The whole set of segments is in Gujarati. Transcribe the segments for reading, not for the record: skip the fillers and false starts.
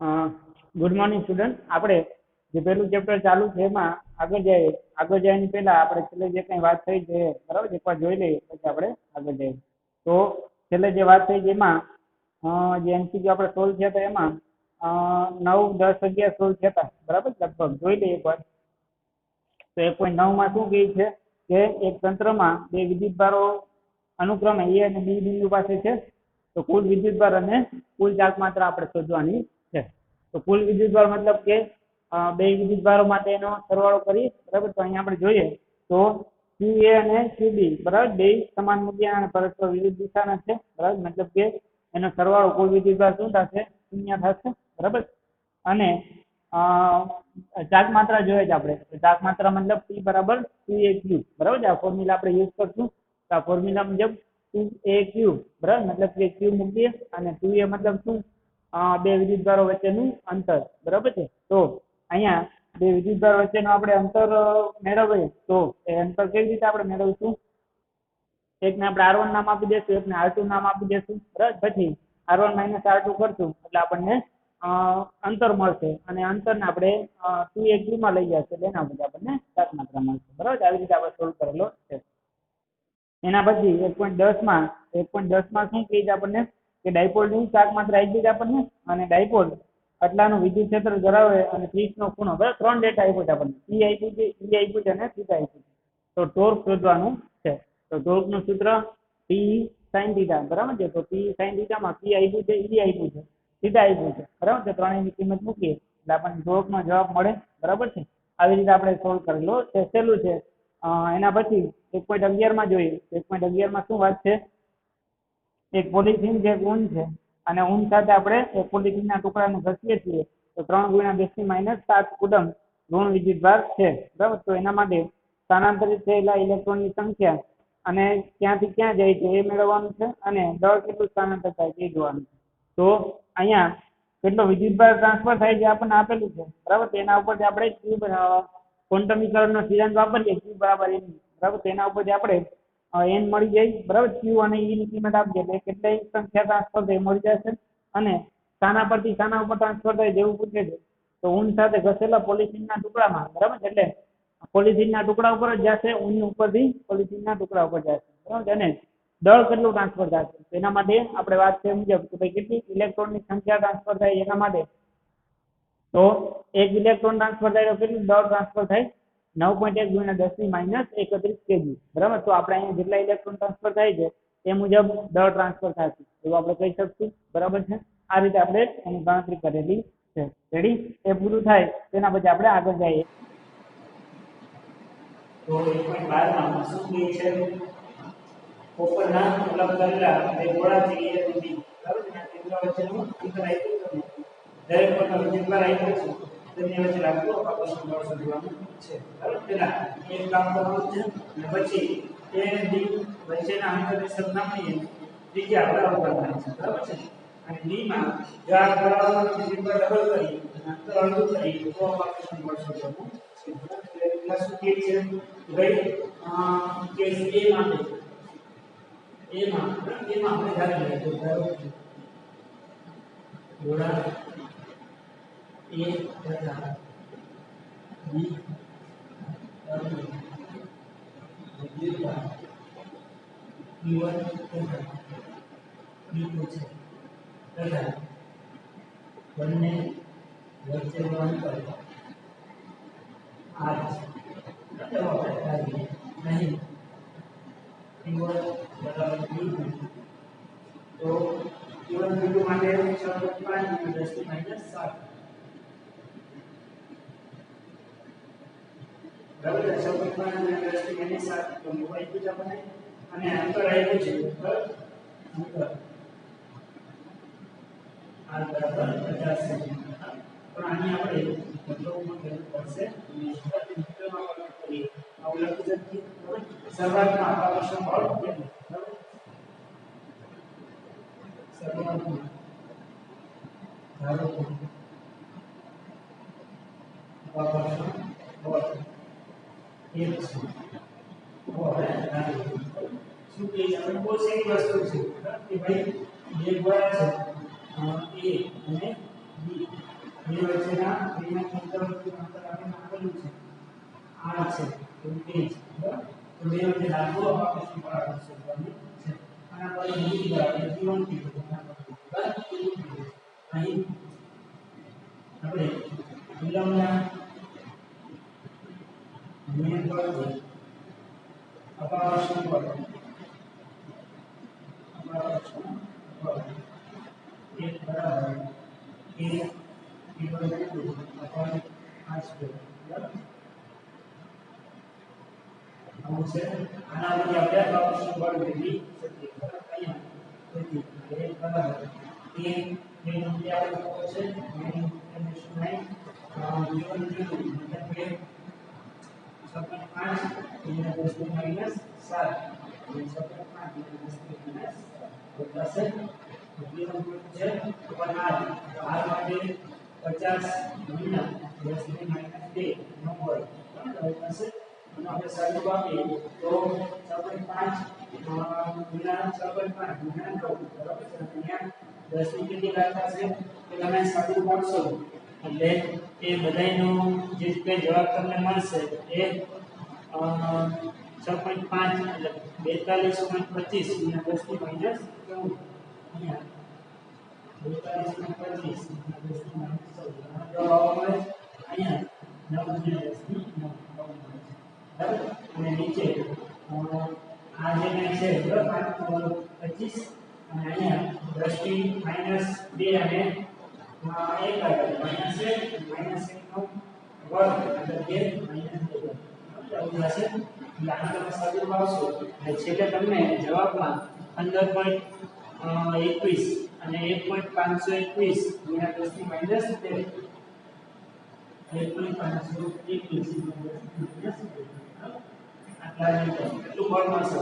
Good morning student. આપણે જે પહેલું ચેપ્ટર ચાલુ છે એમાં આગળ જવાની પહેલા આપણે છેલ્લે જે કંઈ વાત થઈ છે બરાબર એકવાર જોઈ લઈએ પછી આપણે આગળ જઈએ. તો છેલ્લે જે વાત થઈ છે એમાં જે એમસીક્યુ આપણે સોલ્વ થયા હતા એમાં 9, 10, 11 સોલ્વ થયા હતા બરાબર. લગભગ જોઈ લઈએ એકવાર. તો 1.9 માં શું કહે છે કે એક તંત્રમાં બે વિદ્યુતભારો અનુક્રમે એ અને બી બિંદુ પાસે છે. તો કુલ વિદ્યુતભાર અને કુલ ચાર્જ માત્રા આપણે શોધવાની છે. તો કુલ વિદ્યુતભાર મતલબ કે બે વિદ્યુતભારો માટે એનો સરવાળો કરી બરાબર. તો અહીંયા આપણે જોઈએ તો QA અને QB બરાબર બે સમાન મૂલ્ય અને પરસ્પર વિરુદ્ધ દિશાના છે બરાબર. મતલબ કે એનો સરવાળો કુલ વિદ્યુતભાર શું થશે? 0 થશે બરાબર. અને ચાર્જ માત્રા જોઈએ છે આપણે. ચાર્જ માત્રા મતલબ P બરાબર 2AQ બરાબર. આ ફોર્મ્યુલા આપણે યુઝ કરશું. તો આ ફોર્મ્યુલા મુજબ 2AQ બરાબર. મતલબ કે Q મૂકીએ અને 2A મતલબ શું? બે વિદ્યુતભારો વચ્ચેનું અંતર બરાબર છે. તો અહીંયા બે વિદ્યુતભાર વચ્ચેનું આપણે અંતર મેળવીએ તો એ અંતર કેવી રીતે આપણે મેળવીશું? એકને આપણે R1 નામ આપી દઈશું, એકને R2 નામ આપી દઈશું બરાબર. પછી R1 - R2 કરશું એટલે આપણને અંતર મળશે અને અંતરને આપણે 2AQ માં લઈ જશે એટલે એના પછી આપણને ચાર્જ માત્રા મળશે બરાબર. આવી રીતે આપણે સોલ્વ કરેલો છે. એના પછી 1.10 માં શું કહે છે આપણને કે ડાયપોલની ચાર્જ માત્રા આપી છે આપણને અને ડાયપોલ આટલાનું વિદ્યુત ક્ષેત્ર ધરાવે અને 30 નો ખૂણો બરાબર. ત્રણ ડેટા આપ્યો છે આપણને. P આપ્યું છે, E આપ્યું છે અને થીટા આપ્યું છે. તો ટોર્ક શોધવાનું છે. તો ટોર્કનું સૂત્ર P sin θ બરાબર છે. તો P sin θ માં P આપ્યું છે, E આપ્યું છે, થીટા આપ્યું છે બરાબર. તો ત્રણેયની કિંમત મૂકીએ એટલે આપણને ટોર્કનો જવાબ મળે બરાબર છે. આવી રીતે આપણે સોલ્વ કરેલો છે. સહેલું છે. એના પછી 1.11 માં જોઈએ. 1.11 માં શું વાત છે? એક પોલિથીન જે ઊન છે અને ઊન સાથે આપણે એક પોલિથીનના ટુકડાને ઘસીએ છીએ તો 3 × 10⁻7 કુલમ ઋણ વિદ્યુતભાર છે બરાબર. તો એના માટે સ્થાનાંતરિત થયેલા ઇલેક્ટ્રોનની સંખ્યા અને ક્યાંથી ક્યાં જાય છે એ મેળવવાનું છે અને દળ કેટલું સ્થાનાંતર થાય છે એ જોવાનું છે. તો અહીંયા કેટલો વિદ્યુતભાર ટ્રાન્સફર થાય છે આપણને આપેલું છે બરાબર. તેના ઉપરથી આપણે ક્વોન્ટમીકરણનો સિદ્ધાંત વાપરીએ Q બરાબર N બરાબર. તેના ઉપરથી આપણે N મળી જાય બરાબર. Q અને E ની કિંમત આપીએ એટલે કેટલી સંખ્યા ટ્રાન્સફર થાય મળી જશે. અને શાના પરથી શાના ઉપર ટ્રાન્સફર થાય જેવું પૂછે છે તો ઊન સાથે ઘસેલા પોલિથીનના ટુકડામાં બરાબર. એટલે પોલિથીનના ટુકડા ઉપર જ જશે, ઊનની ઉપરથી પોલિથીનના ટુકડા ઉપર જશે બરાબર. અને દળ કેટલું ટ્રાન્સફર થશે એના માટે આપણે વાત છે મુજબ કે ભાઈ કેટલી ઇલેક્ટ્રોનની સંખ્યા ટ્રાન્સફર થાય એના માટે તો એક ઇલેક્ટ્રોન ટ્રાન્સફર થાય તો કેટલું દળ ટ્રાન્સફર થાય? 9.1 × 10⁻31 kg બરાબર. તો આપણે અહીંયા જેટલા ઇલેક્ટ્રોન ટ્રાન્સફર થાય છે એ મુજબ દળ ટ્રાન્સફર થશે એવું આપણે કહી શકશું બરાબર છે. આ રીતે આપણે એની ગણતરી કરેલી છે. રેડી? એ પૂરું થાય તેના પછી આપણે આગળ જઈએ. તો 1.12 માં શું કહે છે? ઉપરના અલગ કરેલા બે ગોળાથી A અને B બરાબર. તેના વચ્ચેનું અંતર આપ્યું છે. દરેક પરનો વિદ્યુતભાર આપ્યો છે. તેની વચ્ચે લાગતું આકર્ષણ બળ શોધવાનું છે બરાબર. પેલા એક કામ કરવાનું છે અને પછી A અને B વચ્ચેના અંતરની સરખામણીએ ત્રિજ્યા આપણે અવગણવાની છે બરાબર છે. અને D માં જો આ ગોળાનો વિદ્યુતભાર ડબલ કરી અને અંતર અડધું કરી તો આકર્ષણ બળ શોધવાનું છે. એટલે શું કહે છે ભાઈ કેસ A માટે એમાં આપણે ધારી લઈએ તો ધારો કે ગોળા A તથા B વિદ્યુતભાર P1 તથા P2 છે તથા બંને વચ્ચેનું અંતર R છે. નહીં P1 બરાબર P2 તો P1 P2 માટે 6.5 × 10⁻7 બરાબર. 6.5 × 10⁻7 તો મોબાઈલ જ આપણને અને અંતર આપ્યું છે બરાબર. અંતર R બરાબર 50 સેન્ટીમીટર. પણ આની આપણે મતલબમાં જરૂર પડશે મીટરમાં કન્વર્ટ કરીએ આવું લખી શકીએ બરાબર. શરૂઆતમાં આકર્ષણ બળ કેટલું બરાબર. શરૂઆતમાં ધારો કે આકર્ષણ બળ એક છે. શું કે આપણે બહુ સારી વસ્તુ છે કે ભાઈ બે ગોળા છે A અને બી બે વચ્ચેના બેના કેન્દ્રવર્તી અંતર આપણે આપેલું છે r છે એવું કે છે બરાબર તો બે વચ્ચે લાગુ આપણે શું બરાબર છે આના પર બીજી બરાબર t1 કીધું બરાબર અહીં આપણે વિલંબના નિયમ પર અપાવર્ષણ પર एक बराबर a equal to upon r square बराबर આવું છે આના પછી આપણે અપાવર્ષણ બળ મેળવી શકીએ બરાબર અહીંયા તેથી a બરાબર a ની મૂલ્ય આપણે ખબર છે 9 g1 g2 मतलब કે 6.5 ગુણ્યા 10 ની માઈનસ 7 ગુણ્યા 6.5 ગુણ્યા 10 ની માઈનસ 7 છે ઉપર r માટે 50 ગુણ્યા 10 ની માઈનસ 2 નો હોય બરાબર થશે અને આપણે સાદું આપીએ તો 6.5 ગુણ્યા 6.5 ગુણ્યા 9 બરાબર છે અહીંયા 10 ની કેટલી ઘાત થશે તો તમે સાદું આપશો એટલે એ બધાયનો જે કે જવાબ તમને મળશે એ 6.5 એટલે 42.25 ગુણ્યા 10 ની માઈનસ 14 અહીંયા 42.25 ગુણ્યા 10 ની માઈનસ 14 જવાબ આવશે અહીંયા 9 ગુણ્યા 10 ની 9 બરાબર અને નીચે આ જે મેં છે બરાબર 25 અને અહીંયા 10 ની માઈનસ 2 અને 1 આવે માઈનસ 1 નો વર્ગ એટલે કે માઈનસ 2 આવું થશે એટલે આને તમે સાદું આવશો એટલે છેલ્લે તમને જવાબમાં 15.21 અને 1.521 ગુણ્યા 10 ની માઈનસ 2 1.521 આટલા એટલું બળ મળશે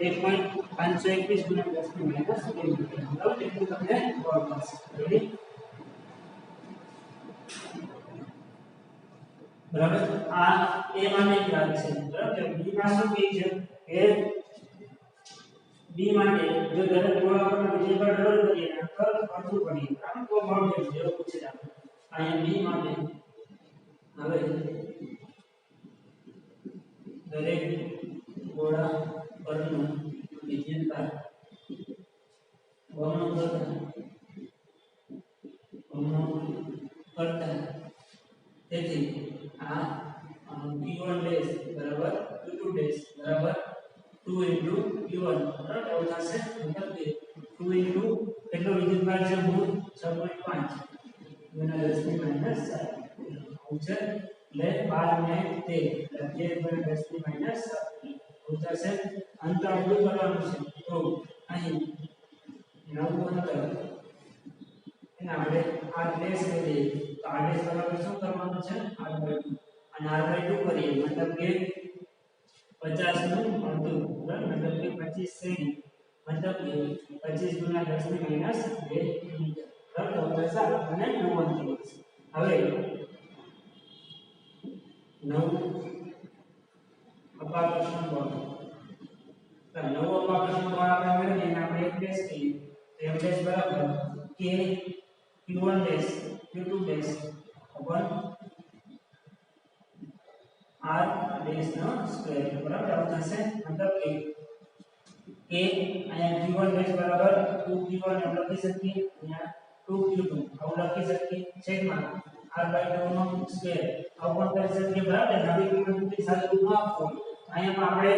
1.521 ગુણ્યા 10 ની માઈનસ 2 બરાબર એટલું તમને બળ મળશે રેડી બરાબર આ a માટે યાદ છે બરાબર b માં શું કહે છે કે b માટે જો દરેક ગોળાકારના વિજય પર ડબલ કરીએ અંતર અડધું કરીએ બરાબર તો બળ મળશે એવું પૂછે છે અહીંયા b માટે હવે દરેક ગોળા પરનું વિજયતા વર્ણન કરતા તેથી આ p1 ડેશ બરાબર q2 ડેશ બરાબર 2 * q1 બરાબર આવું થશે મતલબ કે 2 * કેટલો વિદ્યુતભાર છે મૂળ 6.5 ગુણ્યા 10 ની માઈનસ 7 આવું છે એટલે 12 ને 13 ગુણ્યા 10 ની માઈનસ 7 આવું થશે અંતર અડધું કરવાનું છે તો અહીં 9 અંતર એને આપણે આ ડેશ લઈએ તો આ ડેશ બરાબર શું કરવાનું છે r/2 અને r/2 કરીએ મતલબ કે 50 નું અડધું બરાબર મતલબ કે 25 સેમી મતલબ કે 25 ગુણ્યા 10 ની માઈનસ 2 મીટર બરાબર તો થશે અને 9 અંતર હવે 9 અપાકર્ષણ બળ તો 9 અપાકર્ષણ બળ આપણે મેળવીને આપણે એક ડેશ કહીએ તો એક ડેશ બરાબર k q1 dash q2 dash upon r dash નો સ્ક્વેર બરાબર આવું થશે મતલબ કે k અહીંયા q1 ડેશ બરાબર 2q1 એમ લખી શકીએ અહીંયા 2q2 આવું લખી શકીએ છેદમાં r/2 નો સ્ક્વેર આવું પણ કરી શકીએ બરાબર નવી કિંમતની સાથે ન આપો અહીંયા આપણે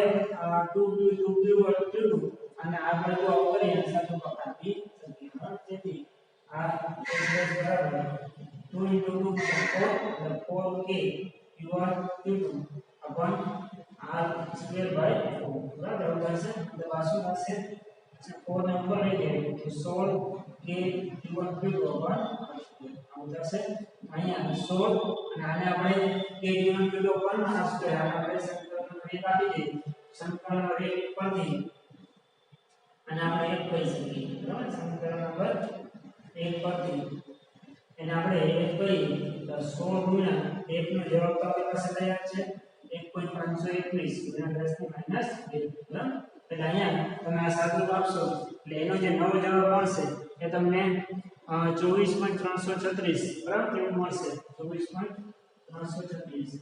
2q2 અને r/2 આવું કરીને સાથે પકડી શકીએ બરાબર તેથી r બરાબર 2 * 2 4k q1 q2 upon r square by 4 બરાબર આવું થશે એટલે પાછું થશે 4 નંબર લઈ જાય તો 16k q1 q2 upon r square આવું થશે અહીંયા 16 અને આને આપણે k q1 q2 upon r square આને આપણે સમીકરણ રેખ આપી દઈએ સમીકરણ રેખ પરથી અને આપણે એક કહી શકીએ બરાબર સમીકરણ નંબર 1 પરથી એને આપણે 1 કહીએ તો 16 ગુણ્યા 1 નો જવાબ તો આપણી પાસે તૈયાર છે 1.521 ગુણ્યા 10 ની માઈનસ 2 બરાબર એટલે અહીંયા તમે આ સાદું આપશો એટલે એનો જે નવો જવાબ મળશે એ તમને 1.521 24.336 બરાબર કેવું મળશે 24.336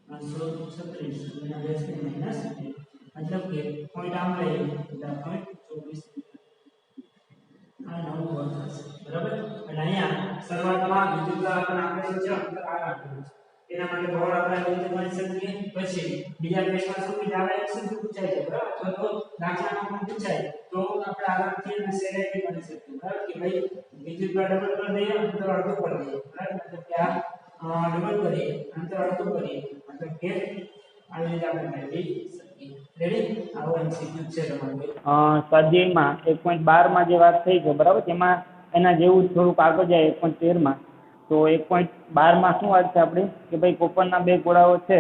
336 ગુણ્યા 10 ની માઈનસ મતલબ કે પોઈન્ટ આમ લઈએ એટલે પોઈન્ટ 24 આ નવું વર્ગ થશે બરાબર અને અહીંયા શરૂઆતમાં વિદ્યુતભાર આપણે આપેલું છે અંતર r આપેલું છે એના માટે બળ આપણે આવી રીતે ગણી શકીએ પછી બીજા કેસમાં શું કીધું આવે શું પૂછાય છે બરાબર અથવા તો દાખલામાં પણ પૂછાય તો આપણે આરામથી અને સહેલાઈથી ગણી શકીએ બરાબર કે ભાઈ વિદ્યુતભાર ડબલ કરી દઈએ અંતર અડધું કરી દઈએ બરાબર મતલબ કે આ ડબલ કરીએ અંતર અડધું કરીએ મતલબ કે આવી રીતે આપણે મેળવી શકીએ રેડી આવો એમસીક્યુ છે તમારું સ્વાધ્યાયમાં 1.12 માં જે વાત થઈ છે બરાબર તેમાં એના જેવું થોડુંક આગળ જાય 1.13 માં તો 1.12 માં શું વાત છે આપણે કે ભાઈ કોપરના બે ગોળાઓ છે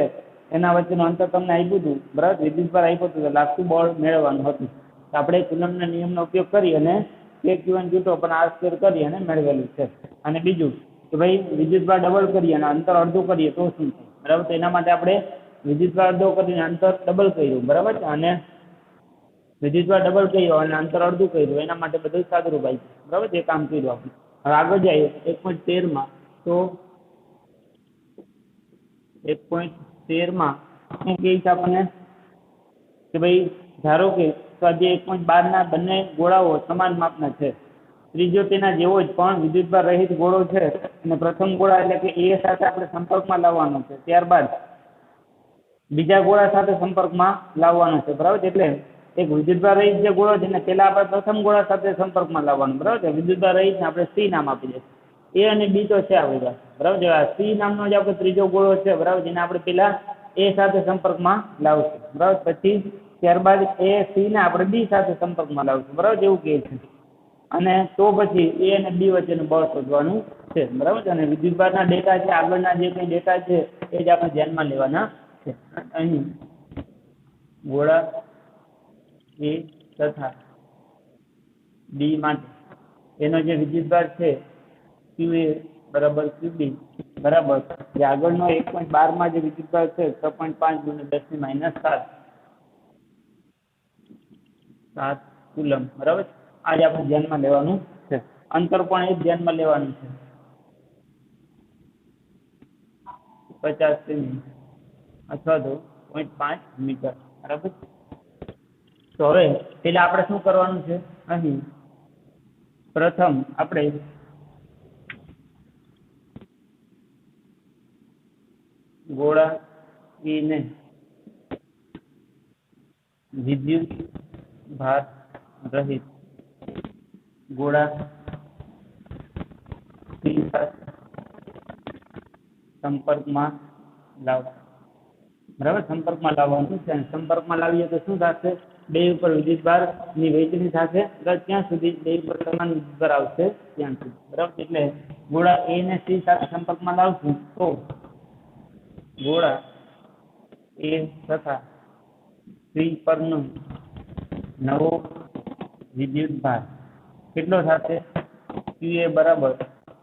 એના વચ્ચેનું અંતર તમને આપ્યું હતું બરાબર વિદ્યુતભાર આપ્યું હતું લાગતું બળ મેળવવાનું હતું તો આપણે કુલમ્બના નિયમનો ઉપયોગ કરી અને Q1 Q2 પણ r સ્ક્વેર કરી અને મેળવેલું છે અને બીજું કે ભાઈ વિદ્યુતભાર ડબલ કરીએ અને અંતર અડધું કરીએ તો શું થાય બરાબર તો એના માટે આપણે વિદ્યુતભાર અડધો કરીને અંતર ડબલ કર્યું બરાબર અને વિદ્યુતભાર ડબલ કર્યો અને અંતર અડધું કર્યું એના માટે બધું સાદુરૂપ આપ્યું બરાબર તે કામ કર્યું આપણે હવે આગળ જઈએ 1.13 માં તો 1.13 માં શું કહે છે આપણને કે ભાઈ ધારો કે સ્વાધ્યાય 1.12 ના બંને ગોળાઓ સમાન માપના છે ત્રીજો તેના જેવો જ પણ વિદ્યુતભાર રહિત ગોળો છે અને પ્રથમ ગોળા એટલે કે એ સાથે આપણે સંપર્કમાં લાવવાનો છે ત્યારબાદ બીજા ગોળા સાથે સંપર્કમાં લાવવાનો છે બરાબર એટલે એક વિદ્યુતભાર રહિત જે ગોળો છે ને પેલા આપણે પ્રથમ ગોળા સાથે સંપર્કમાં લાવવાનો બરાબર છે વિદ્યુતભાર રહિતને આપણે C નામ આપી દઈએ એ અને બી તો છે આપણી પાસે બરાબર છે C નામનો જે આપણે ત્રીજો ગોળો છે બરાબર જેને આપણે પેલા એ સાથે સંપર્કમાં લાવશું બરાબર પછી ત્યારબાદ એ સી ને આપણે બી સાથે સંપર્કમાં લાવશું બરાબર જેવું કહે છે અને તો પછી એ અને બી વચ્ચેનું બળ શોધવાનું છે બરાબર છે અને વિદ્યુતભારના ડેટા છે આગળના જે કંઈ ડેટા છે એ જ આપણે ધ્યાનમાં લેવાના છે અહીં ગોળા એ તથા બી માટે એનો જે વિદ્યુતભાર છે QA બરાબર QB બરાબર જે આગળનો 1.12 માં જે વિદ્યુતભાર છે 6.5 ગુણ્યા 10 ની માઈનસ 7 કુલમ બરાબર આજે આપણે ધ્યાનમાં લેવાનું છે અંતર પણ એ ધ્યાનમાં લેવાનું છે 50 સેમી અથવા તો 0.5 મીટર બરાબર તો હવે પેલા આપણે શું કરવાનું છે અહીં પ્રથમ આપણે ગોળા ને વિદ્યુત ભાર રહિત ગોળા સંપર્કમાં લાવવા બરાબર સંપર્કમાં લાવવાનું છે સંપર્કમાં લાવીએ તો શું થશે બે ઉપર વિદ્યુતભાર ની વહેંચણી થશે ત્યાં સુધી બે ઉપર સમાન વિદ્યુતભાર આવશે ત્યાં સુધી બરાબર એટલે ગોળા A ને C સાથે સંપર્કમાં લાવશું તો ગોળા A તથા C પરનો નવો વિદ્યુતભાર કેટલો થશે QA બરાબર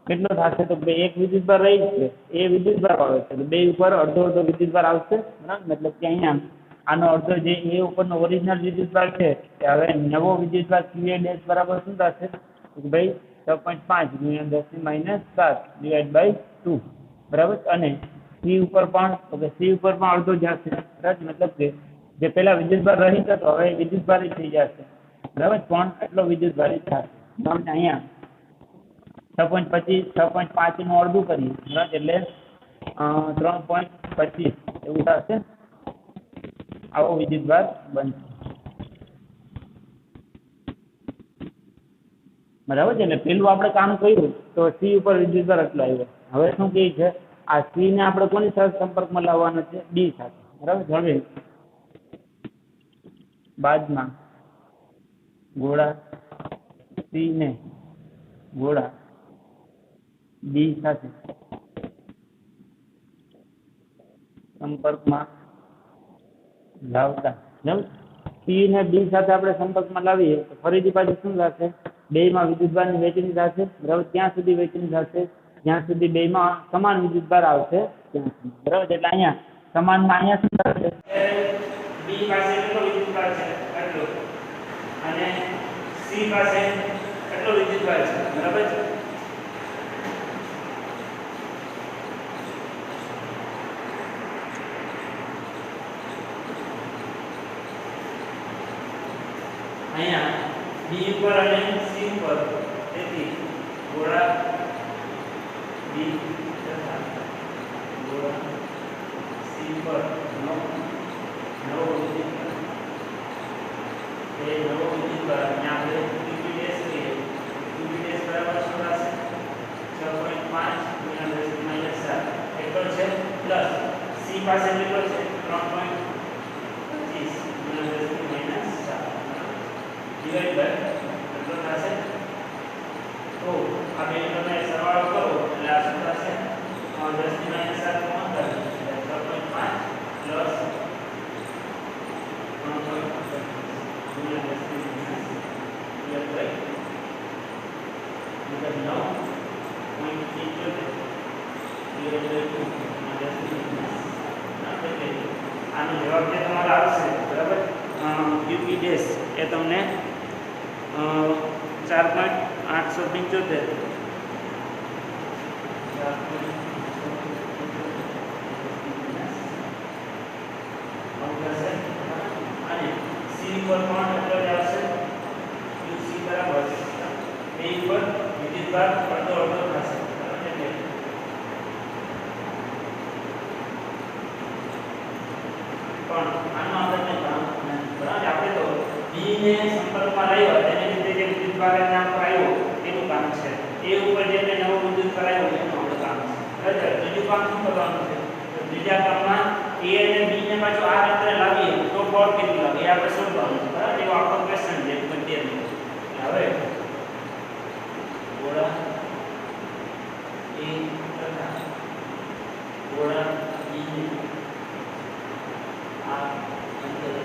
કેટલો થશે તો એક વિદ્યુતભાર રહી છે એ વિદ્યુતભાર આવે છે બે ઉપર અડધો અડધો વિદ્યુતભાર આવશે બરાબર મતલબ કે અહીંયા આનો અડધો જે એ ઉપરનો ઓરિજિનલ વિદ્યુતભાર છે કે હવે નવો વિદ્યુતભાર QA ડેશ બરાબર શું થશે ભાઈ 6.5 ગુણ્યા 10 ની માઈનસ 7 ડિવાઈડ બાય 2 બરાબર અને C ઉપર પણ તો કે C ઉપર પણ અડધો જશે બરાબર મતલબ કે જે પેલા વિદ્યુતભાર રહિત હતો હવે વિદ્યુતભાર થઈ જશે બરાબર પણ એટલો વિદ્યુતભાર થશે બરાબર અહીંયા 6.5 નું અડધું કરીએ બરાબર એટલે 3.25 એવું થશે આવો વિદ્યુતભાર બનશે બરાબર છે એટલે પેલું આપણે કામ કર્યું તો C ઉપર વિદ્યુતભાર એટલો આવ્યો હવે શું કહે છે આ C ને આપણે કોની સાથે સંપર્કમાં લાવવાનો છે D સાથે બરાબર હવે બાદમાં ગોળા C ને ગોળા B સાથે સંપર્કમાં લાવતા બરાબર C ને B સાથે આપણે સંપર્કમાં લાવીએ તો ફરીથી પાછું શું થશે બેમાં વિદ્યુતભારની વહેંચણી થશે બરાબર ત્યાં સુધી વહેંચણી થશે જ્યાં સુધી બેમાં સમાન વિદ્યુતભાર આવશે ત્યાં સુધી બરાબર એટલે અહીંયા સમાનમાં અહીંયા શું થશે B પાસે કેટલો વિદ્યુતભાર છે આટલો અને C પાસે કેટલો કેટલો વિદ્યુતભાર છે બરાબર છે અહીંયા B ઉપર અને C ઉપર તેથી ગોળા B તથા ગોળા C પર નવો વિદ્યુતભાર એ નવો વિદ્યુતભાર અહીંયા આપણે QB ડેશ કરીએ QB ડેશ બરાબર શું થશે 6.5 ગુણ્યા 10 - 7 કેટલો છે પ્લસ C પાસે કેટલો છે 3.25 ગુણ્યા 10 - 7 ડિવાઇડ બાય કેટલો થશે તો આ બે તમે સરવાળો કરો એટલે આ શું થશે 10 - 7 નો અંતર 6.5 પ્લસ 3.25 ગુણ્યા 10 - 7 ડિવાઇડ બાય 9.78 આનો જવાબ જે તમારો આવશે બરાબર QB ડેશ એ તમને 4.875 અને C પર પણ કેટલો આવશે QC બરાબર બે ઉપર વિદ્યુતભાર અડધો થશે પણ આનો આપણે બરાબર આપણે તો B ને સંપર્કમાં લાવ્યા તેને લીધે જે વિદ્યુતભાર નામ પર આવ્યો તેનું કામ છે એ ઉપર જે મેં નવો વિદ્યુત કરાવ્યો એનું આપણું કામ છે બરાબર બીજું કામ શું કરવાનું છે તો બીજા કામમાં A અને B ને પાછો આ રીતે લાવીએ તો બળ કેટલું લાગે એ આપણે શોધવાનું છે બરાબર એવો આપણો ક્વેશ્ચન છે મધ્યનો હવે ગોળા A તથા ગોળા B ને આ અંતર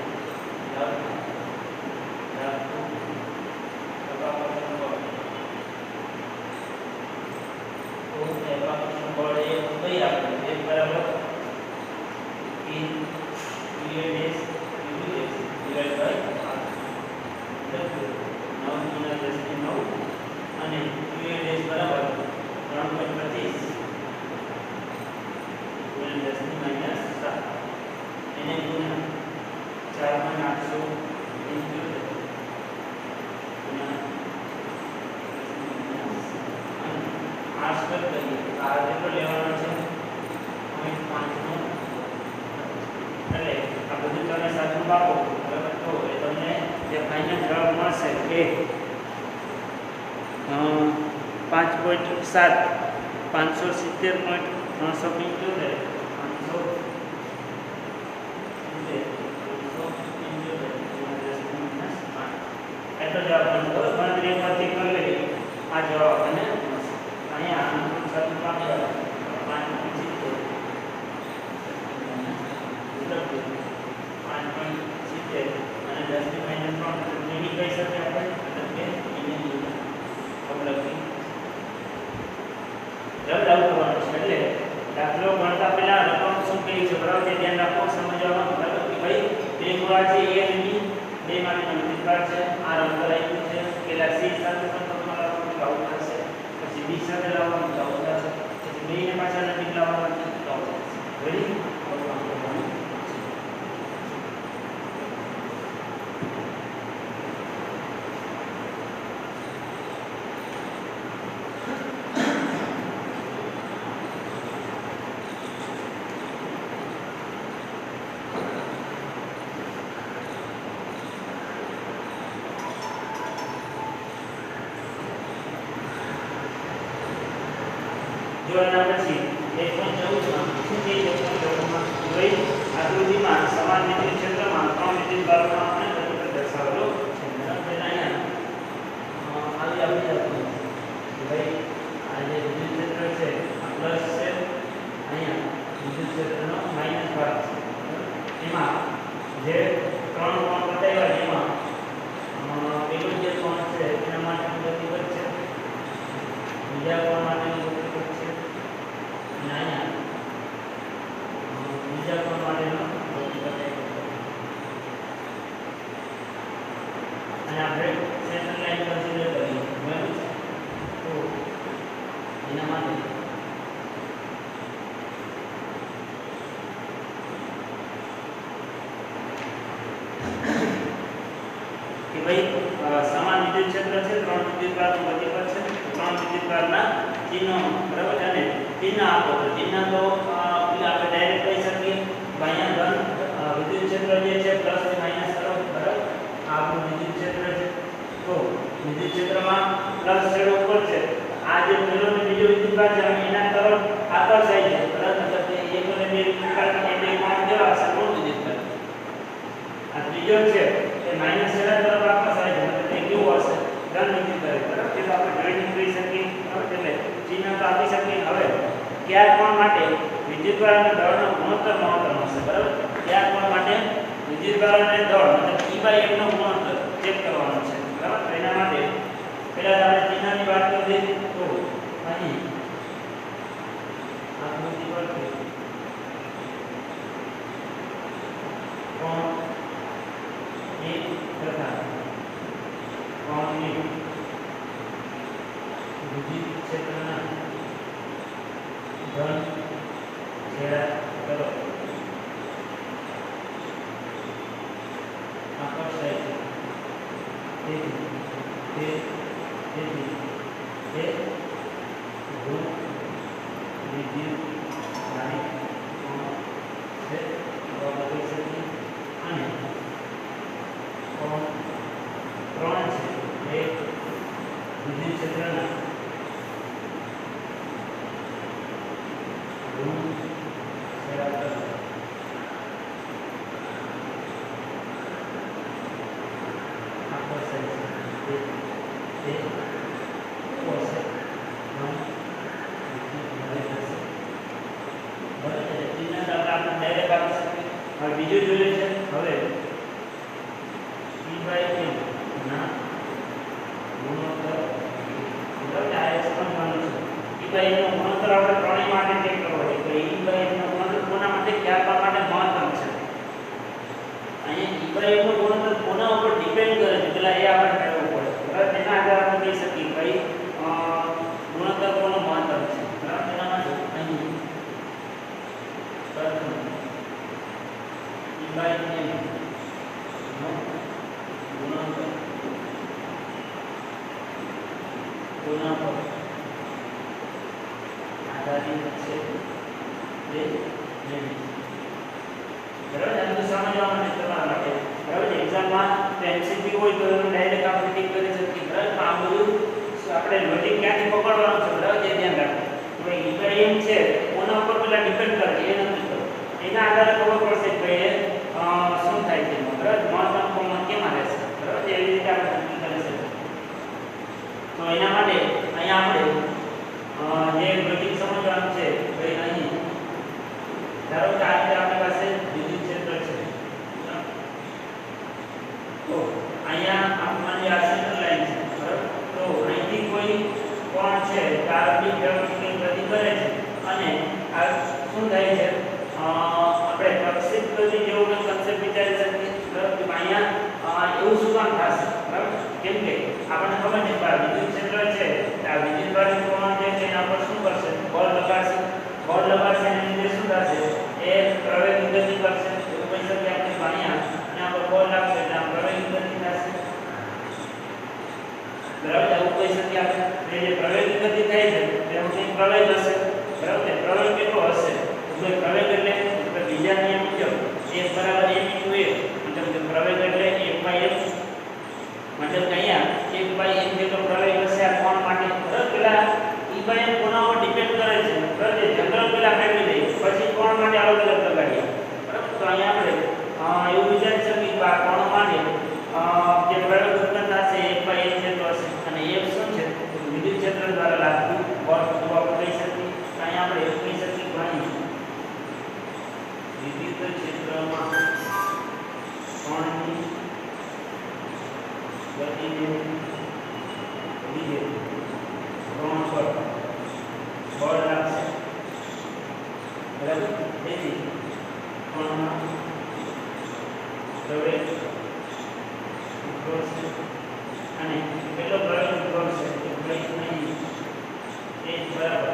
सात 570.375 એટલો જવાબ બનતો ગણતરી પરથી કરી લઈએ આ જવાબ અને અહીંયા આનું સાચું પામ્યો 5.70 અને 10 ની માઈનસ 3 એની કહી શકીએ આપણે એટલે કે એની અવલંબી રદ આવવાનું છે એટલે દાખલો ગણતા પહેલા રકમ શું કહી છે બરાબર છે ધ્યાન રાખો સમજવાનું બરાબર કે ભાઈ બે ગોળા છે A અને B બે માટેનો વિદ્યુતભાર છે આ અંતર આપ્યું છે પેલા C સાથે સંપર્કમાં લાવવાનું તો આવું થશે પછી B સાથે લાવવાનું તો આવું થશે પછી B ને પાછા નજીક લાવવાનું તો આવું થશે રેડી જોવાના પછી 1.14 માં શું છે 1.14 માં જોઈ આકૃતિમાં સમાન વિદ્યુત ક્ષેત્રમાં ત્રણ વિદ્યુતભારોનો આપણે પ્રતિકાર દર્શાવેલો છે બરાબર અહીંયા આવી આપણે લખવું કે ભાઈ આ જે વિદ્યુત ક્ષેત્ર છે આ પ્લસ છે અહીંયા વિદ્યુત ક્ષેત્રનો માઈનસ ભાગ છે એમાં જે ત્રણ કોણ બતાવ્યા એમાં પેલું જે કોણ છે એના માટે પ્રતિકાર છે બીજા કોણ માટે બીજા કોણ માટેનો અને આપણે સેન્ટર લાઈન કન્સિડર કરીએ બરાબર એના માટે કે ભાઈ સમાન વિદ્યુત ક્ષેત્ર છે, ત્રણ વિદ્યુતભારનું ગતિપથ છે, ત્રણ વિદ્યુતભારના ચિહ્નો બરાબર છે, અને ચિહ્ન આપો તો ચિહ્ન તો આપણે ડાયરેક્ટ કહી શકીએ અહીંયા ધન વિદ્યુત ક્ષેત્ર જે છે પ્લસ થી માઈનસ તરફ બરાબર આ આપણું વિદ્યુત ક્ષેત્ર છે, તો વિદ્યુત ક્ષેત્રમાં પ્લસ છેડો ઉપર છે, આ જે પહેલો અને બીજો વિદ્યુતભાર છે એના તરફ આકર્ષાય છે બરાબર, મતલબ કે એક અને બે વિદ્યુતભાર એ બે કોણ કેવા હશે કોણ વિદ્યુતભાર, આ ત્રીજો છે એ માઈનસ છેડા તરફ આકર્ષાય છે, મતલબ કે કેવું હશે ધન વિદ્યુતભાર બરાબર, એટલે આપણે જોઈનિંગ કરી શકીએ બરાબર, એટલે ચિહ્ન તો આપી શકીએ. હવે કયા કોણ માટે વિદ્યુતભાર અને દળનો ગુણોત્તર મહત્તમ હશે બરાબર, કયા કોણ માટે વિદ્યુતભાર અને દળ મતલબ E/m નો ગુણોત્તર ચેક કરવાનો છે બરાબર, તો એના માટે પહેલા આપણે ચિહ્નની વાત કરીએ તો અહીં આકૃતિ પરથી કોણ એ તથા કોણ એ વિદ્યુત ક્ષેત્રના ધન છેડા તરફ આકર્ષાય છે, તેથી તે ધ્રુવ વિદ્યુતભારી કોણ છે આપણે કહી શકીએ, અને કોણ ત્રણ છે એ વિદ્યુત ક્ષેત્રના ધ્રુવ છેડા તરફ આકર્ષાય છે, તે કેવું હશે ધન વિદ્યુતભારી હશે બરાબર, એટલે ચિહ્ન આપણે ડાયરેક્ટ આપી શકીએ. હવે બીજું જોઈએ છે, હવે E/m ના ગુણોત્તર બરાબર, આ એક સમજવાનું છે. E/m નો ગુણોત્તર આપણે ત્રણેય માટે ચેક કરવો છે, તો E/m નો ગુણોત્તર કોના માટે કયા માટે મહત્તમ છે, અહીંયા E/m નો ગુણોત્તર કોના ઉપર ડિપેન્ડ કરે છે પેલા એ આપણે મેળવવું પડે બરાબર, તેના આધારે આપણે કહી શકીએ ભાઈ ગુણોત્તર કોનો મહત્તમ છે બરાબર, તેના માટે અહીં પ્રથમ E/m નો ગુણોત્તર કોના પર આધારિત છે તે મેળવીશું બરાબર, આને તો સમજવા માટે તમારા માટે બરાબર, એક્ઝામમાં તો MCQ હોય તો ડાયરેક્ટ આપણે ટીક કરી શકીએ બરાબર, આ બધું આપણે લોજિક ક્યાંથી પકડવાનું છે બરાબર, તે ધ્યાન રાખો કે ભાઈ E/m છે કોના ઉપર પેલા ડિપેન્ડ કરે છે એ નથી ખબર, એના આધારે ખબર પડશે કે ભાઈ શું થાય છે બરાબર, મહત્તમ કોણ કેમાં રહેશે બરાબર, એવી રીતે આપણે નક્કી કરી શકીએ. તો એના માટે અહીંયા આપણે જે લોજિક સમજવાનું છે ભાઈ, અહીં ધારો કે આ રીતે આપણી પાસે વિદ્યુત ક્ષેત્ર છે, તો અહીંયા આપણી આ સેન્ટર લાઈન છે બરાબર, તો અહીંથી કોઈ કોણ છે પ્રારંભિક પ્રવૃત્તિ ગતિ કરે છે અને આ શું થાય છે આપણે પ્રક્ષેપ ગતિ જેવો કોઈ કન્સેપ્ટ વિચારી શકીએ બરાબર, કે અહીંયા એવું શું કામ થશે બરાબર, કેમ કે આપણને ખબર છે કે વિદ્યુત ક્ષેત્ર છે આ વિદ્યુતભારી કોણ જે છે એના પર શું કરશે બળ લગાડશે, બળ લગાડશે એના લીધે શું થશે એ પ્રવેગી ગતિ કરશે, એવું કહી શકીએ આપણે અહીંયા એના પર બળ લાગશે એટલે આ પ્રવેગી ગતિ થશે બરાબર, એવું કહી શકીએ આપણે જે પ્રવેગી ગતિ થાય છે તેનો કંઈક પ્રવેગ હશે બરાબર, તે પ્રવેગ કેટલો હશે તો પ્રવેગ એટલે બીજા નિયમ મુજબ 1 બરાબર m * a મતલબ કે પ્રવેગ એટલે 1/m મતલબ કે અહીંયા 1/m જેટલો પ્રવેગ હશે આ કોણ માટે બરાબર, પેલા E/m કોના પર ડિપેન્ડ કરે છે બરાબર, જે જનરલ પેલા મેળવી લઈએ પછી કોણ માટે અલગ અલગ લગાડીએ બરાબર, તો અહીંયા આપણે એવું વિચારી શકીએ કે આ કોણ માટે જે પ્રવેગ ઉત્પન્ન થશે 1/m જેટલો હશે, અને f શું છે વિદ્યુત ક્ષેત્ર દ્વારા લાગતું બળ તો આપણે કહી શકીએ, અહીંયા આપણે એવું કહી શકીએ કે અહીં વિદ્યુત ક્ષેત્રમાં કોણની ગતિને લીધે કોણ પર બળ લાગશે બરાબર, તેથી કોણમાં પ્રવેગ ઉદ્ભવશે અને કેટલો પ્રવેગ ઉદ્ભવશે તો ભાઈ અહીં 1 બરાબર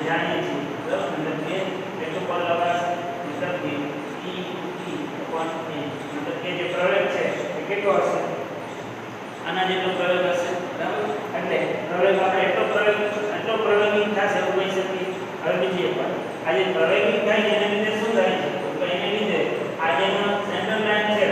જાણીએ છીએ બરાબર મતલબ કે કેટલું બળ લગાડશે મતલબ કે E/E/A મતલબ કે જે પ્રવેગ છે એ કેટલો હશે આના જેટલો પ્રવેગ હશે બરાબર એટલે પ્રવેગ આપણે એટલો પ્રવેગિક થશે એવું કહી શકીએ હવે બીજી એક વાત આ જે પ્રવેગિક થાય છે એને લીધે શું થાય છે તો એને લીધે આ જેનો સેન્ટ્રલ લાઈન છે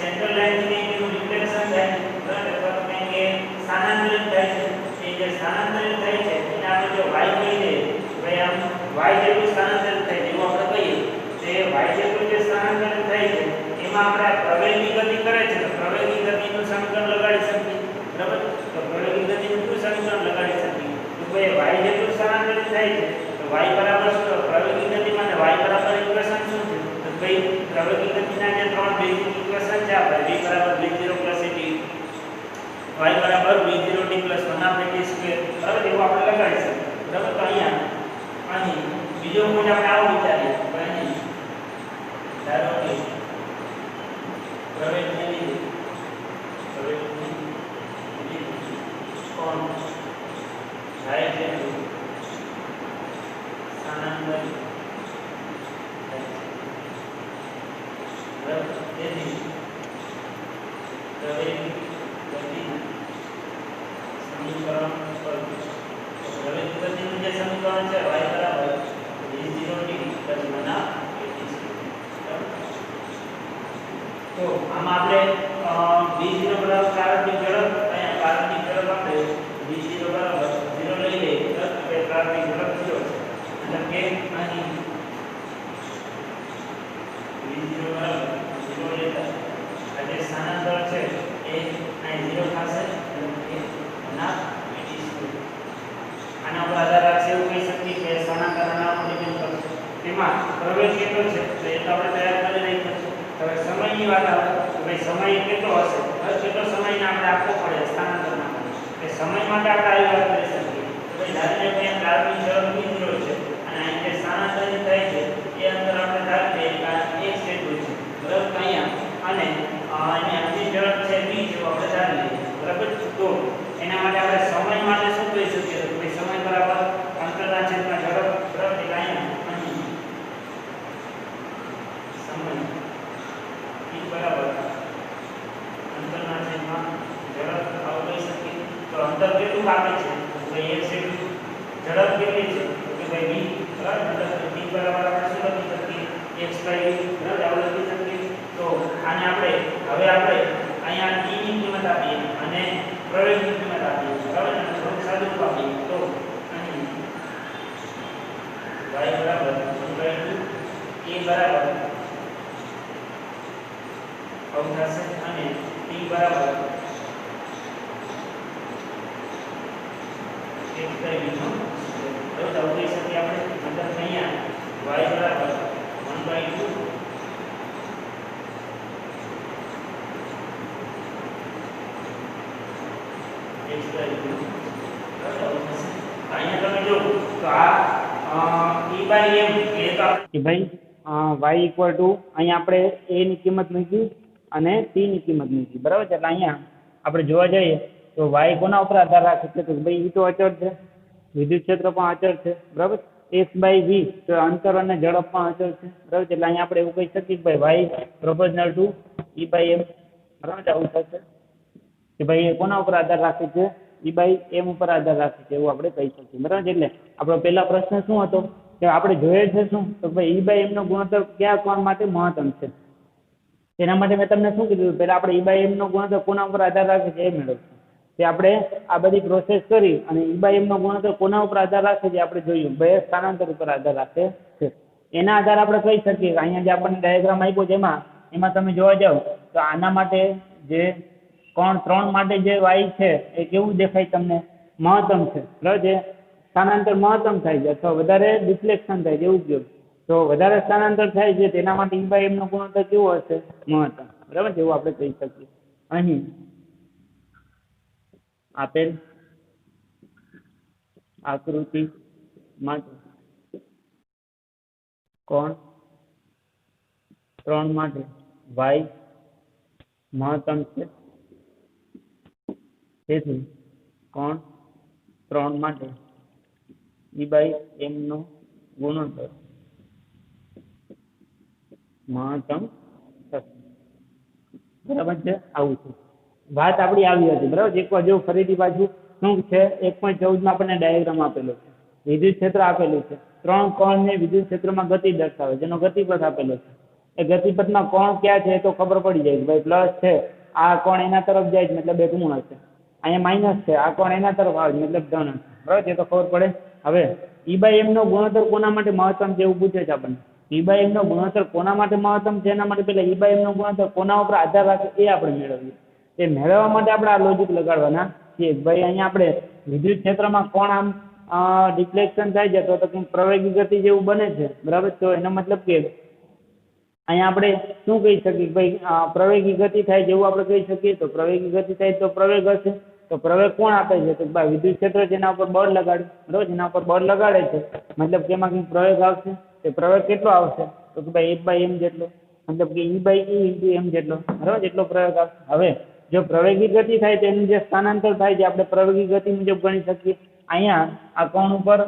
સેન્ટ્રલ લાઈન થી એનું રિફ્લેક્શન થાય બરાબર અથવા તો કંઈક કે સ્થાનાંતરિત થાય છે એ જે સ્થાનાંતરિત થાય છે એને આપણે જો y કહી દઈએ ભાઈ આમ y જેટલું સ્થાનાંતરિત થાય જેવું આપણે કહીએ તે y જેટલું જે સ્થાનાંતરિત થાય છે એમાં આપણે પ્રવેગની ગતિ કરે છે તો પ્રવેગની ગતિનું સમીકરણ લગાડી શકીએ બરાબર તો પ્રવેગની ગતિનું શું સમીકરણ લગાડી શકીએ તો ભાઈ y જેટલું સ્થાનાંતરિત થાય છે તો y બરાબર શું પ્રવેગની ગતિમાં y બરાબર ઇક્વેશન શું છે તો ભાઈ પ્રવેગની ગતિના જે ત્રણ બેઝિક ઇક્વેશન છે આપણે v બરાબર v0 + at y બરાબર v0t + 1/t². બરાબર એવું આપણે લગાડી શકીએ બરાબર તો અહીં બીજો પોઈન્ટ આપણે આવો વિચારીએ તો અહીં ધારો કે પ્રવેગને લીધે કોણ જાય છે સ્થાનાંતરિત બરાબર તેથી પ્રવેગની ગતિના સમીકરણ પર પ્રવેગની ગતિનું જે સમીકરણ છે y બરાબર v0t + 1/t². તો આમાં આપણે v0 બરાબર પ્રારંભિક ઝડપ અહીંયા પ્રારંભિક ઝડપ આપણે v0 બરાબર 0 લઈ લઈએ તો કે પ્રારંભિક ઝડપ 0 છે એટલે કે અહીં v0 બરાબર 0 લેતા આ જે સ્થાનાંતર છે એ અહીં 0 થશે એટલે કે 1/t². આના પર આધાર રાખશે એવું કહી શકીએ કે સ્થાનાંતર આના પર ડિપેન્ડ કરશે તેમાં પ્રવેગ કેટલો છે તો એ તો આપણે તૈયાર કરી નાખ્યો છે. હવે સમયની વાત આવે તો ભાઈ સમય કેટલો હશે કેટલો સમયને આપણે આપવો પડે સ્થાનાંતર માટે એ સમય માટે આપણે આવી વાત કરી શકીએ તો ભાઈ ધારીને કે પ્રારંભિક ઝડપ v0 છે અને અહીં જે સ્થાનાંતરિત થાય છે એ અંતર આપણે ધારીએ કે x જેટલું છે બરાબર અહીંયા અને એની અંતિમ ઝડપ છે v જેવું આપણે ધારી લઈએ બરાબર તો એના માટે આપણે સમય માટે શું કહી શકીએ તો ભાઈ સમય બરાબર અંતરના છેદમાં ઝડપ બરાબર એટલે અહીંયા અહીં સમય e બરાબર અંતરના છેદમાં ઝડપ આવું કહી શકીએ તો અંતર કેટલું કાપે છે તો ભાઈ x જેટલું ઝડપ કેટલી છે તો કે ભાઈ v બરાબર મતલબ v બરાબર આપણે શું લખી શકીએ x/v બરાબર આવું લખી શકીએ તો આને આપણે હવે આપણે અહીંયા t ની કિંમત આપીએ અને પ્રવેગની કિંમત આપીએ બરાબર અને થોડું સાદું આપીએ તો અહીં y બરાબર 1/2 a બરાબર આવું થશે અને t બરાબર x/v નો સ્ક્વેર તો આવું કહી શકીએ આપણે મતલબ અહીંયા y બરાબર 1/2 x/v બરાબર આવું થશે. અહીંયા તમે જો તો આ e/m એ તો કે ભાઈ y = અહીંયા આપણે a ની કિંમત મૂકી અને t ની કિંમત મૂકી બરાબર છે એટલે અહીંયા આપણે જોવા જઈએ તો y કોના ઉપર આધાર રાખે છે તો ભાઈ e તો અચળ છે વિદ્યુત ક્ષેત્ર પણ અચળ છે બરાબર x/v તો અંતર અને ઝડપ પણ અચળ છે બરાબર એટલે અહીંયા આપણે એવું કહી શકીએ કે ભાઈ y = e/m બરાબર આવું થશે કે ભાઈ એ કોના ઉપર આધાર રાખે છે e/m ઉપર આધાર રાખે છે એવું આપણે કહી શકીએ બરાબર એટલે આપણો પહેલા પ્રશ્ન શું હતો કે આપણે જોઈએ છે શું તો ભાઈ e/m નો ગુણોત્તર કયા કોણ માટે મહત્તમ છે એના માટે મેં તમને શું કીધું પહેલા આપણે e/m નો ગુણોત્તર કોના ઉપર આધાર રાખે છે એ મેળવશું તે આપણે આ બધી પ્રોસેસ કરી અને e/m નો ગુણોત્તર કોના ઉપર આધાર રાખે છે આપણે જોયું બે સ્થાનાંતર ઉપર આધાર રાખે છે એના આધારે આપણે કહી શકીએ કે અહીંયા જે આપણને ડાયાગ્રામ આપ્યો છે એમાં તમે જોવા જાવ તો આના માટે જે કોણ 3 માટે જે y છે એ કેવું દેખાય તમને મહત્તમ છે બરાબર છે સ્થાનાંતર મહત્તમ થાય છે અથવા વધારે ડિફ્લેક્શન થાય છે એવું કહ્યું તો વધારે સ્થાનાંતર થાય છે તેના માટે e/m નો ગુણોત્તર કેવો હશે મહત્તમ બરાબર જેવું આપણે કહી શકીએ અહીં આપેલ આકૃતિ માટે કોણ 3 માટે y મહત્તમ છે તેથી કોણ 3 માટે E/m નો ગુણોત્તર મહત્તમ થશે. બરાબર છે, આવું છે વાત આપણી આવી હતી. બરાબર, એકવાર જો ફરીથી પાછું શું છે 1.14 માં આપણને ડાયાગ્રામ આપેલો છે, વિદ્યુત ક્ષેત્ર આપેલું છે, 3 કોણને વિદ્યુત ક્ષેત્રમાં ગતિ દર્શાવે જેનો ગતિપથ આપેલો છે. એ ગતિપથમાં કોણ ક્યાં છે એ તો ખબર પડી જાય કે ભાઈ પ્લસ છે, આ કોણ એના તરફ જાય છે મતલબ એક ઋણ હશે, અહીંયા માઇનસ છે, આ કોણ એના તરફ આવે છે મતલબ ધન હશે. બરાબર, એ તો ખબર પડે. હવે E/m નો ગુણોત્તર કોના માટે મહત્તમ છે એવું પૂછે છે આપણને. E/m નો ગુણોત્તર કોના માટે મહત્તમ છે એના માટે પહેલા E/m નો ગુણોત્તર કોના ઉપર આધાર રાખે એ આપણે મેળવીએ. એ મેળવવા માટે આપણે આ લોજિક લગાડવાના છીએ. ભાઈ અહીંયા આપણે વિદ્યુત ક્ષેત્રમાં કોણ આમ ડિફ્લેક્શન થાય છે તો કંઈક પ્રવેગી ગતિ જેવું બને છે. બરાબર, તો એનો મતલબ કે અહીંયા આપણે શું કહી શકીએ કે ભાઈ પ્રવેગી ગતિ થાય જેવું આપણે કહી શકીએ. તો પ્રવેગી ગતિ થાય તો પ્રવેગ હશે. તો પ્રવેગ કોણ આપે છે તો ભાઈ વિદ્યુત ક્ષેત્ર જેના ઉપર બળ લગાડે. બરાબર, જેના ઉપર બળ લગાડે છે મતલબ કે એમાં કંઈક પ્રવેગ આવશે. તે પ્રવેગ કેટલો આવશે તો કે ભાઈ 1/m જેટલો, મતલબ કે E/E × m જેટલો. બરાબર, જેટલો પ્રવેગ આવશે. હવે જો પ્રવેગી ગતિ થાય તો એનું જે સ્થાનાંતર થાય છે આપણે પ્રવેગી ગતિ મુજબ ગણી શકીએ. અહીંયા આ કોણ ઉપર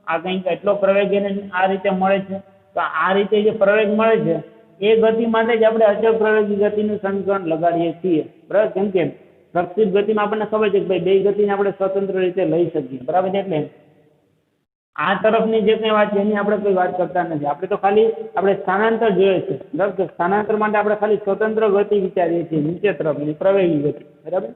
આ કંઈક એટલો પ્રવેગ એને આ રીતે મળે છે. તો આ રીતે જે પ્રવેગ મળે છે એ ગતિ માટે જ આપણે અચળ પ્રવેગી ગતિનું સમીકરણ લગાડીએ છીએ. બરાબર, કેમ કે પ્રક્ષેપ ગતિમાં આપણને ખબર છે કે ભાઈ બે ગતિને આપણે સ્વતંત્ર રીતે લઈ શકીએ. બરાબર છે, એટલે આ તરફની જે કંઈ વાત છે એની આપણે કોઈ વાત કરતા નથી. આપણે તો ખાલી આપણે સ્થાનાંતર જોઈએ છે. બરાબર, કે સ્થાનાંતર માટે આપણે ખાલી સ્વતંત્ર ગતિ વિચારીએ છીએ, નીચે તરફની પ્રવેગી ગતિ. બરાબર,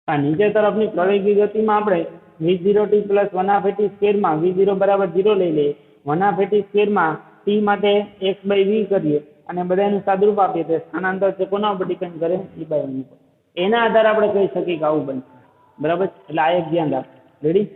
આ નીચે તરફની પ્રવેગી ગતિમાં આપણે v0t + 1/t સ્ક્વેરમાં v0 બરાબર 0 લઈ લઈએ, 1/t સ્ક્વેરમાં t માટે x/v કરીએ અને બધાનું સાદુરૂપ આપીએ તો સ્થાનાંતર છે કોના ઉપર ડિપેન્ડ કરે E/m ઉપર. એના આધારે આપણે કહી શકીએ કે આવું બનશે. બરાબર, એટલે આ એક ધ્યાન રાખો. રેડી.